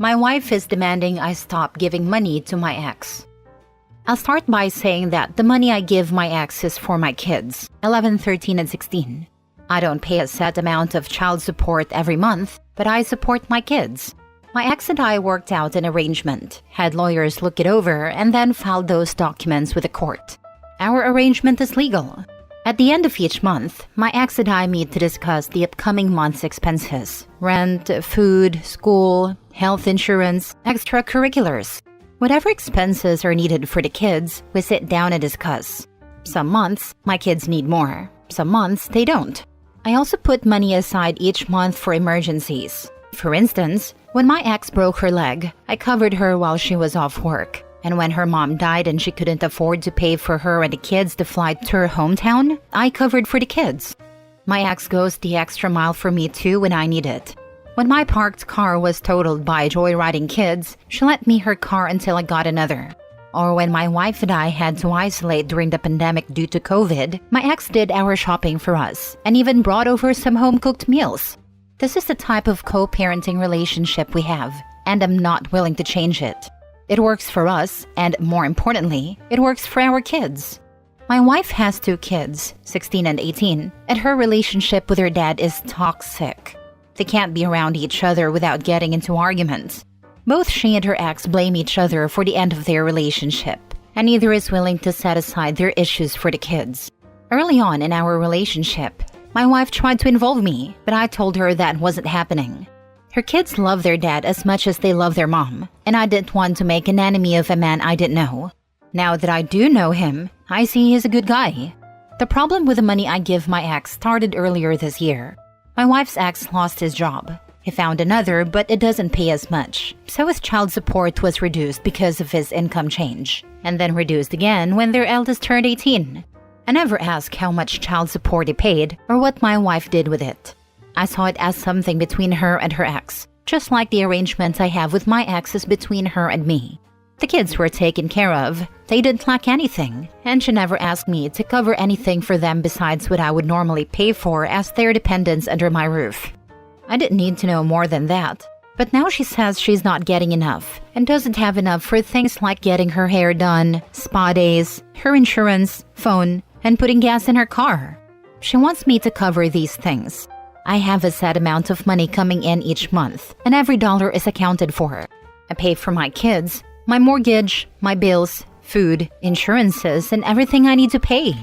My wife is demanding I stop giving money to my ex. I'll start by saying that the money I give my ex is for my kids, 11, 13, and 16. I don't pay a set amount of child support every month, but I support my kids. My ex and I worked out an arrangement, had lawyers look it over, and then filed those documents with the court. Our arrangement is legal. At the end of each month, my ex and I meet to discuss the upcoming month's expenses: rent, food, school, health insurance, extracurriculars. Whatever expenses are needed for the kids, we sit down and discuss. Some months, my kids need more. Some months, they don't. I also put money aside each month for emergencies. For instance, when my ex broke her leg, I covered her while she was off work. And when her mom died and she couldn't afford to pay for her and the kids to fly to her hometown, I covered for the kids. My ex goes the extra mile for me too when I need it. When my parked car was totaled by joyriding kids, she lent me her car until I got another. Or when my wife and I had to isolate during the pandemic due to COVID, my ex did our shopping for us and even brought over some home-cooked meals. This is the type of co-parenting relationship we have, and I'm not willing to change it. It works for us, and more importantly, it works for our kids. My wife has 2 kids, 16 and 18, and her relationship with her dad is toxic. They can't be around each other without getting into arguments. Both she and her ex blame each other for the end of their relationship, and neither is willing to set aside their issues for the kids. Early on in our relationship, my wife tried to involve me, but I told her that wasn't happening. Her kids love their dad as much as they love their mom, and I didn't want to make an enemy of a man I didn't know. Now that I do know him, I see he's a good guy. The problem with the money I give my ex started earlier this year. My wife's ex lost his job. He found another, but it doesn't pay as much, so his child support was reduced because of his income change, and then reduced again when their eldest turned 18. I never asked how much child support he paid or what my wife did with it. I saw it as something between her and her ex, just like the arrangement I have with my ex is between her and me. The kids were taken care of, they didn't lack anything, and she never asked me to cover anything for them besides what I would normally pay for as their dependents under my roof. I didn't need to know more than that, but now she says she's not getting enough and doesn't have enough for things like getting her hair done, spa days, her insurance, phone, and putting gas in her car. She wants me to cover these things. I have a set amount of money coming in each month, and every dollar is accounted for. I pay for my kids, my mortgage, my bills, food, insurances, and everything I need to pay.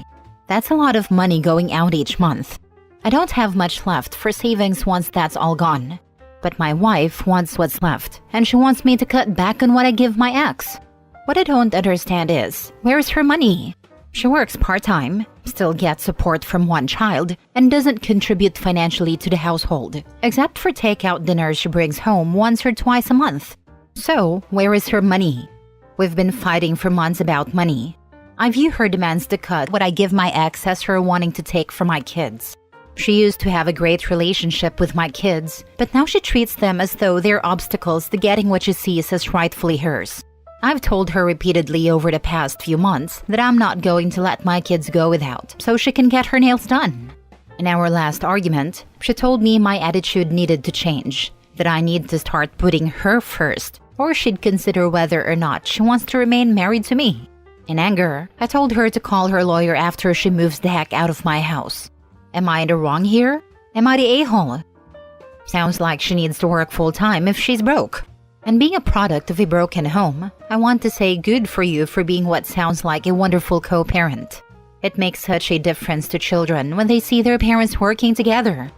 That's a lot of money going out each month. I don't have much left for savings once that's all gone. But my wife wants what's left, and she wants me to cut back on what I give my ex. What I don't understand is, where's her money? She works part-time, still gets support from one child, and doesn't contribute financially to the household, except for takeout dinners she brings home once or twice a month. So, where is her money? We've been fighting for months about money. I view her demands to cut what I give my ex as her wanting to take from my kids. She used to have a great relationship with my kids, but now she treats them as though they're obstacles to getting what she sees as rightfully hers. I've told her repeatedly over the past few months that I'm not going to let my kids go without, so she can get her nails done. In our last argument, she told me my attitude needed to change, that I need to start putting her first, or she'd consider whether or not she wants to remain married to me. In anger, I told her to call her lawyer after she moves the heck out of my house. Am I in the wrong here? Am I the a-hole? Sounds like she needs to work full-time if she's broke. And being a product of a broken home, I want to say good for you for being what sounds like a wonderful co-parent. It makes such a difference to children when they see their parents working together.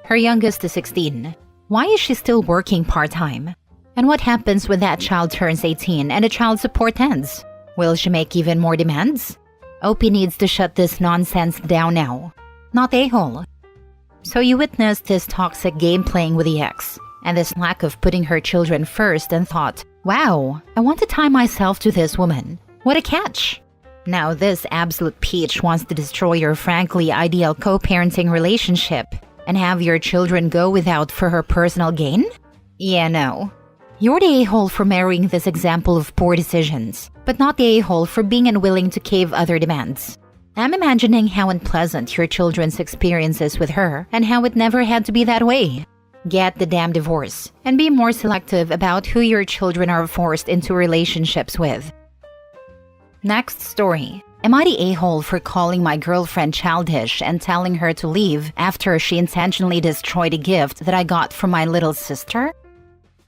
Her youngest is 16. Why is she still working part-time? And what happens when that child turns 18 and the child support ends? Will she make even more demands? Opie needs to shut this nonsense down now. Not a-hole. So you witnessed this toxic game playing with the ex, and this lack of putting her children first, and thought, wow, I want to tie myself to this woman. What a catch! Now this absolute peach wants to destroy your frankly ideal co-parenting relationship and have your children go without for her personal gain? Yeah, no. You're the a-hole for marrying this example of poor decisions, but not the a-hole for being unwilling to cave other demands. I'm imagining how unpleasant your children's experiences with her and how it never had to be that way. Get the damn divorce and be more selective about who your children are forced into relationships with. Next story. Am I the a-hole for calling my girlfriend childish and telling her to leave after she intentionally destroyed a gift that I got from my little sister?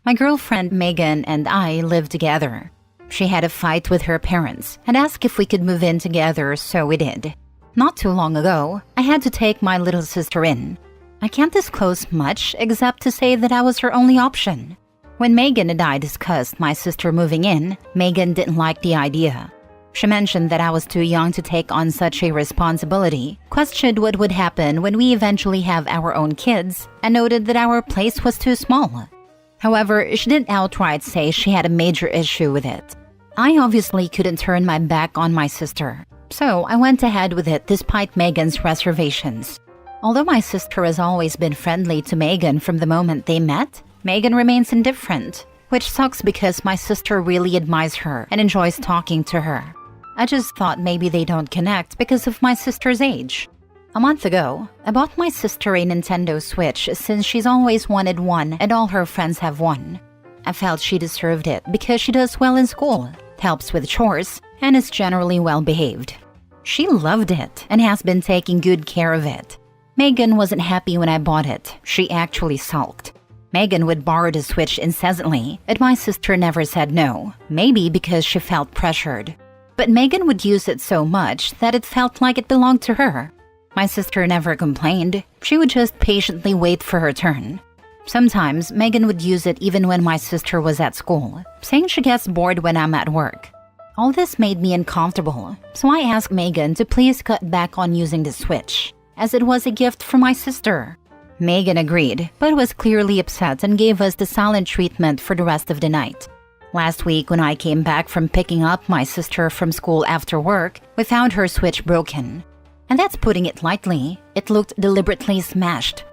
My girlfriend Megan and I live together. She had a fight with her parents and asked if we could move in together, so we did. Not too long ago, I had to take my little sister in. I can't disclose much except to say that I was her only option. When Megan and I discussed my sister moving in, Megan didn't like the idea. She mentioned that I was too young to take on such a responsibility, questioned what would happen when we eventually have our own kids, and noted that our place was too small. However, she didn't outright say she had a major issue with it. I obviously couldn't turn my back on my sister, so I went ahead with it despite Megan's reservations. Although my sister has always been friendly to Megan from the moment they met, Megan remains indifferent, which sucks because my sister really admires her and enjoys talking to her. I just thought maybe they don't connect because of my sister's age. A month ago, I bought my sister a Nintendo Switch since she's always wanted one and all her friends have one. I felt she deserved it because she does well in school, helps with chores, and is generally well behaved. She loved it and has been taking good care of it. Megan wasn't happy when I bought it. She actually sulked. Megan would borrow the Switch incessantly, and my sister never said no, maybe because she felt pressured. But Megan would use it so much that it felt like it belonged to her. My sister never complained. She would just patiently wait for her turn. Sometimes Megan would use it even when my sister was at school, saying she gets bored when I'm at work. All this made me uncomfortable, so I asked Megan to please cut back on using the Switch, as it was a gift from my sister. Megan agreed, but was clearly upset and gave us the silent treatment for the rest of the night. Last week, when I came back from picking up my sister from school after work, we found her Switch broken. And that's putting it lightly. It looked deliberately smashed.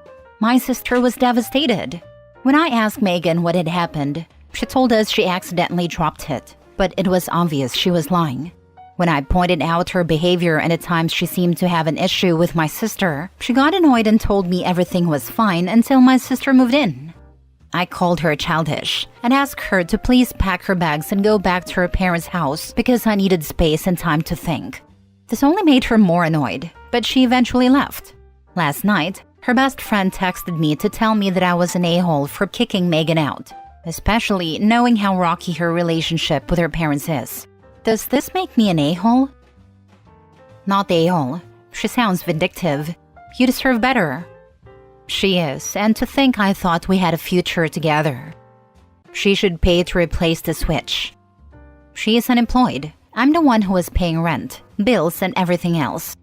My sister was devastated. When I asked Megan what had happened, she told us she accidentally dropped it, but it was obvious she was lying. When I pointed out her behavior and the times she seemed to have an issue with my sister, she got annoyed and told me everything was fine until my sister moved in. I called her childish and asked her to please pack her bags and go back to her parents' house because I needed space and time to think. This only made her more annoyed, but she eventually left. Last night, her best friend texted me to tell me that I was an a-hole for kicking Megan out, especially knowing how rocky her relationship with her parents is. Does this make me an a-hole? Not the a-hole. She sounds vindictive. You deserve better. She is, and to think I thought we had a future together. She should pay to replace the Switch. She is unemployed. I'm the one who is paying rent, bills, and everything else.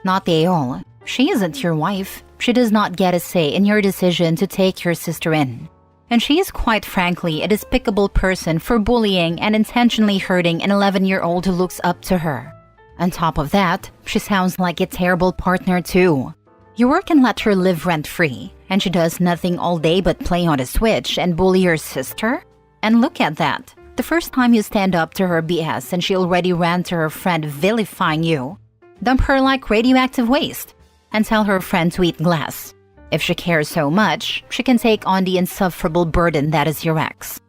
Not the a-hole. She isn't your wife. She does not get a say in your decision to take your sister in. And she is quite frankly a despicable person for bullying and intentionally hurting an 11-year-old who looks up to her. On top of that, she sounds like a terrible partner too. You work and let her live rent-free, and she does nothing all day but play on a Switch and bully your sister? And look at that. The first time you stand up to her BS and she already ran to her friend vilifying you. Dump her like radioactive waste and tell her friend to eat glass. If she cares so much, she can take on the insufferable burden that is your ex.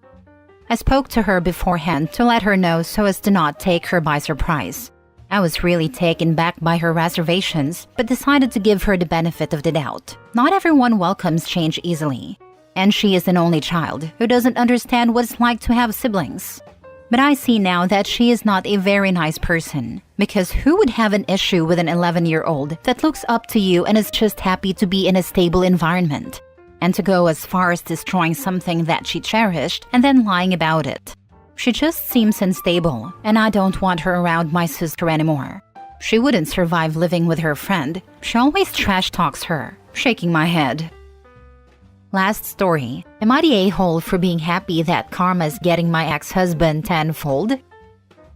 I spoke to her beforehand to let her know so as to not take her by surprise. I was really taken back by her reservations, but decided to give her the benefit of the doubt. Not everyone welcomes change easily, and she is an only child who doesn't understand what it's like to have siblings. But I see now that she is not a very nice person, because who would have an issue with an 11-year-old that looks up to you and is just happy to be in a stable environment? And to go as far as destroying something that she cherished and then lying about it. She just seems unstable, and I don't want her around my sister anymore. She wouldn't survive living with her friend. She always trash talks her, shaking my head. Last story. Am I the a-hole for being happy that karma's getting my ex-husband tenfold?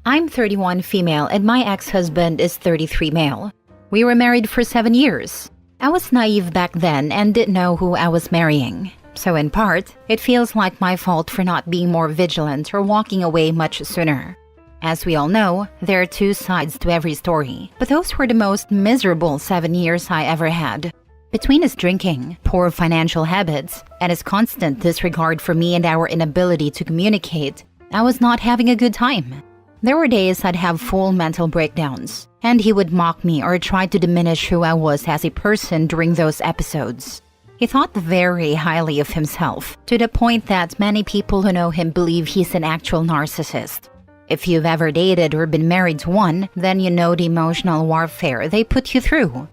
I'm 31 female and my ex-husband is 33 male. We were married for 7 years. I was naive back then and didn't know who I was marrying. So in part, it feels like my fault for not being more vigilant or walking away much sooner. As we all know, there are two sides to every story, but those were the most miserable 7 years I ever had. Between his drinking, poor financial habits, and his constant disregard for me and our inability to communicate, I was not having a good time. There were days I'd have full mental breakdowns, and he would mock me or try to diminish who I was as a person during those episodes. He thought very highly of himself, to the point that many people who know him believe he's an actual narcissist. If you've ever dated or been married to one, then you know the emotional warfare they put you through.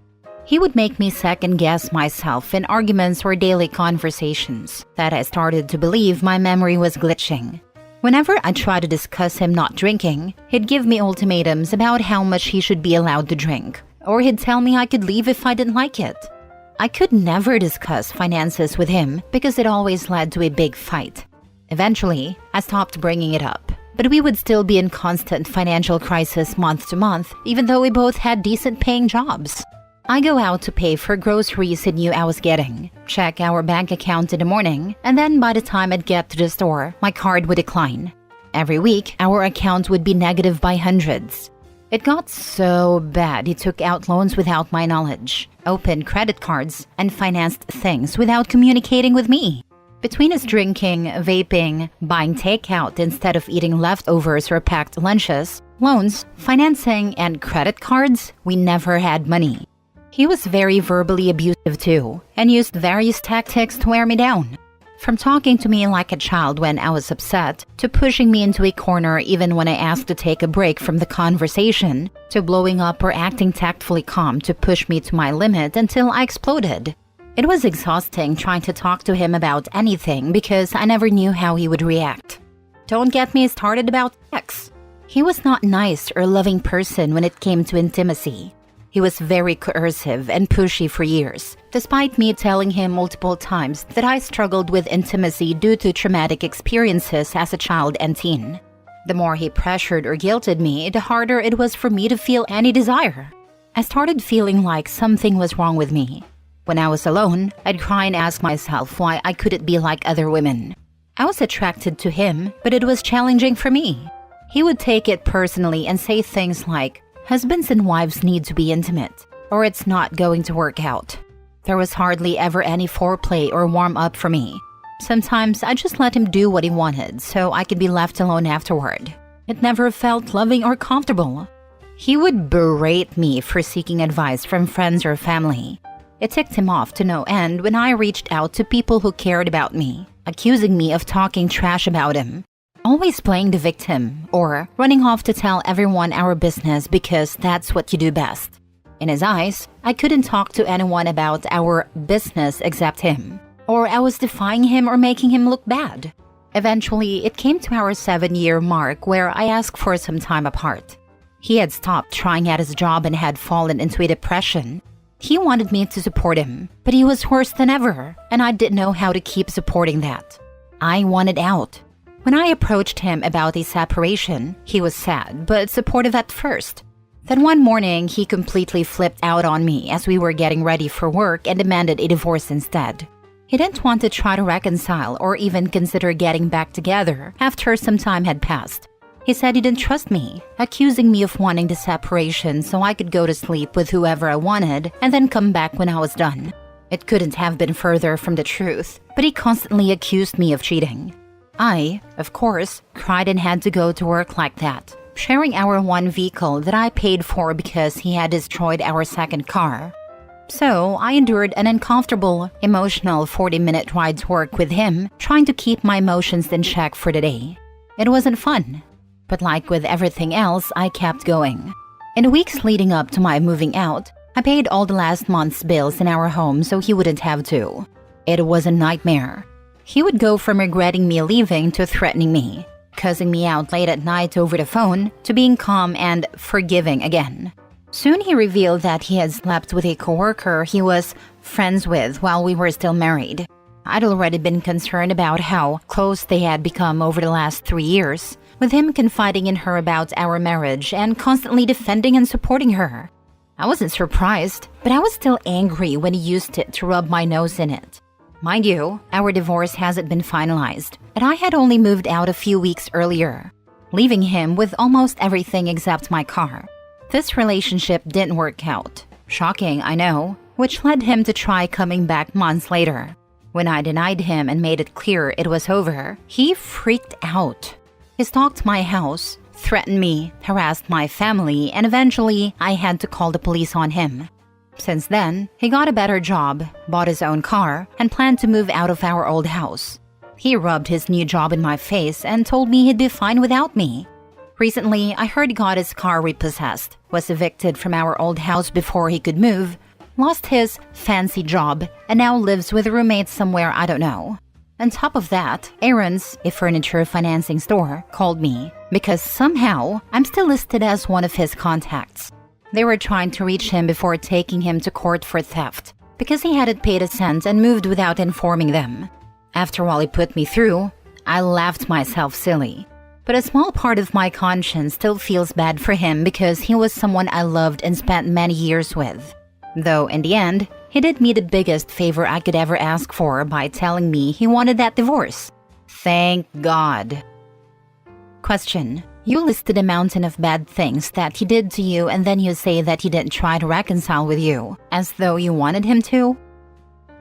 He would make me second-guess myself in arguments or daily conversations that I started to believe my memory was glitching. Whenever I tried to discuss him not drinking, he'd give me ultimatums about how much he should be allowed to drink, or he'd tell me I could leave if I didn't like it. I could never discuss finances with him because it always led to a big fight. Eventually, I stopped bringing it up, but we would still be in constant financial crisis month to month, even though we both had decent-paying jobs. I go out to pay for groceries he knew I was getting, check our bank account in the morning, and then by the time I'd get to the store, my card would decline. Every week, our account would be negative by hundreds. It got so bad he took out loans without my knowledge, opened credit cards, and financed things without communicating with me. Between his drinking, vaping, buying takeout instead of eating leftovers or packed lunches, loans, financing, and credit cards, we never had money. He was very verbally abusive too, and used various tactics to wear me down. From talking to me like a child when I was upset, to pushing me into a corner even when I asked to take a break from the conversation, to blowing up or acting tactfully calm to push me to my limit until I exploded. It was exhausting trying to talk to him about anything because I never knew how he would react. Don't get me started about sex. He was not nice or loving person when it came to intimacy. He was very coercive and pushy for years, despite me telling him multiple times that I struggled with intimacy due to traumatic experiences as a child and teen. The more he pressured or guilted me, the harder it was for me to feel any desire. I started feeling like something was wrong with me. When I was alone, I'd cry and ask myself why I couldn't be like other women. I was attracted to him, but it was challenging for me. He would take it personally and say things like, "Husbands and wives need to be intimate, or it's not going to work out." There was hardly ever any foreplay or warm-up for me. Sometimes I just let him do what he wanted so I could be left alone afterward. It never felt loving or comfortable. He would berate me for seeking advice from friends or family. It ticked him off to no end when I reached out to people who cared about me, accusing me of talking trash about him. Always playing the victim, or running off to tell everyone our business because that's what you do best. In his eyes, I couldn't talk to anyone about our business except him, or I was defying him or making him look bad. Eventually, it came to our 7-year mark where I asked for some time apart. He had stopped trying at his job and had fallen into a depression. He wanted me to support him, but he was worse than ever, and I didn't know how to keep supporting that. I wanted out. When I approached him about a separation, he was sad but supportive at first. Then one morning, he completely flipped out on me as we were getting ready for work and demanded a divorce instead. He didn't want to try to reconcile or even consider getting back together after some time had passed. He said he didn't trust me, accusing me of wanting the separation so I could go to sleep with whoever I wanted and then come back when I was done. It couldn't have been further from the truth, but he constantly accused me of cheating. I, of course, cried and had to go to work like that, sharing our one vehicle that I paid for because he had destroyed our second car. So I endured an uncomfortable, emotional 40-minute ride to work with him, trying to keep my emotions in check for the day. It wasn't fun, but like with everything else, I kept going. In the weeks leading up to my moving out, I paid all the last month's bills in our home so he wouldn't have to. It was a nightmare. He would go from regretting me leaving to threatening me, cussing me out late at night over the phone, to being calm and forgiving again. Soon he revealed that he had slept with a coworker he was friends with while we were still married. I'd already been concerned about how close they had become over the last 3 years, with him confiding in her about our marriage and constantly defending and supporting her. I wasn't surprised, but I was still angry when he used it to rub my nose in it. Mind you, our divorce hasn't been finalized, and I had only moved out a few weeks earlier, leaving him with almost everything except my car. This relationship didn't work out. Shocking, I know, which led him to try coming back months later. When I denied him and made it clear it was over, he freaked out. He stalked my house, threatened me, harassed my family, and eventually I had to call the police on him. Since then, he got a better job, bought his own car, and planned to move out of our old house. He rubbed his new job in my face and told me he'd be fine without me. Recently, I heard he got his car repossessed, was evicted from our old house before he could move, lost his fancy job, and now lives with a roommate somewhere I don't know. On top of that, Aaron's, a furniture financing store, called me because somehow I'm still listed as one of his contacts. They were trying to reach him before taking him to court for theft because he hadn't paid a cent and moved without informing them. After all he put me through, I laughed myself silly. But a small part of my conscience still feels bad for him because he was someone I loved and spent many years with. Though in the end, he did me the biggest favor I could ever ask for by telling me he wanted that divorce. Thank God. Question. You listed a mountain of bad things that he did to you and then you say that he didn't try to reconcile with you, as though you wanted him to?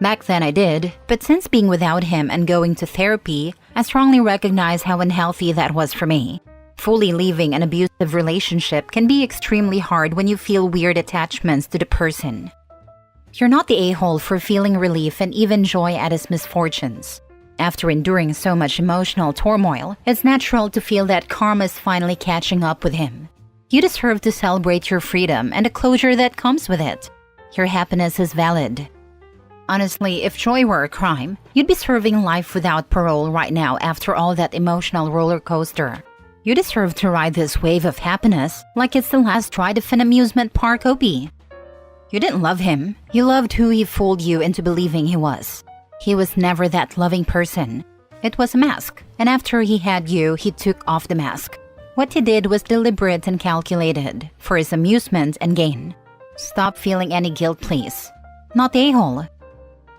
Back then I did, but since being without him and going to therapy, I strongly recognize how unhealthy that was for me. Fully leaving an abusive relationship can be extremely hard when you feel weird attachments to the person. You're not the a-hole for feeling relief and even joy at his misfortunes. After enduring so much emotional turmoil, it's natural to feel that karma is finally catching up with him. You deserve to celebrate your freedom and the closure that comes with it. Your happiness is valid. Honestly, if joy were a crime, you'd be serving life without parole right now after all that emotional roller coaster. You deserve to ride this wave of happiness like it's the last ride of an amusement park OP. You didn't love him, you loved who he fooled you into believing he was. He was never that loving person. It was a mask, and after he had you, he took off the mask. What he did was deliberate and calculated, for his amusement and gain. Stop feeling any guilt, please. Not the a-hole.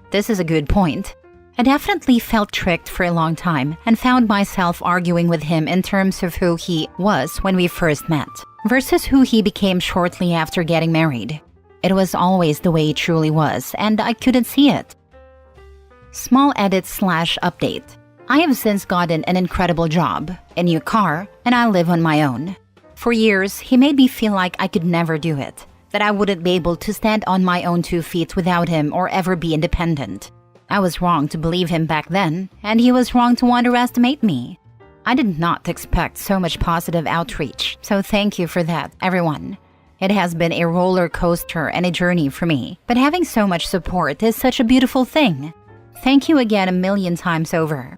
This is a good point. I definitely felt tricked for a long time and found myself arguing with him in terms of who he was when we first met, versus who he became shortly after getting married. It was always the way he truly was, and I couldn't see it. Small edit/update. I have since gotten an incredible job, a new car, and I live on my own. For years, he made me feel like I could never do it, that I wouldn't be able to stand on my own 2 feet without him or ever be independent. I was wrong to believe him back then, and he was wrong to underestimate me. I did not expect so much positive outreach, so thank you for that, everyone. It has been a roller coaster and a journey for me, but having so much support is such a beautiful thing. Thank you again a million times over.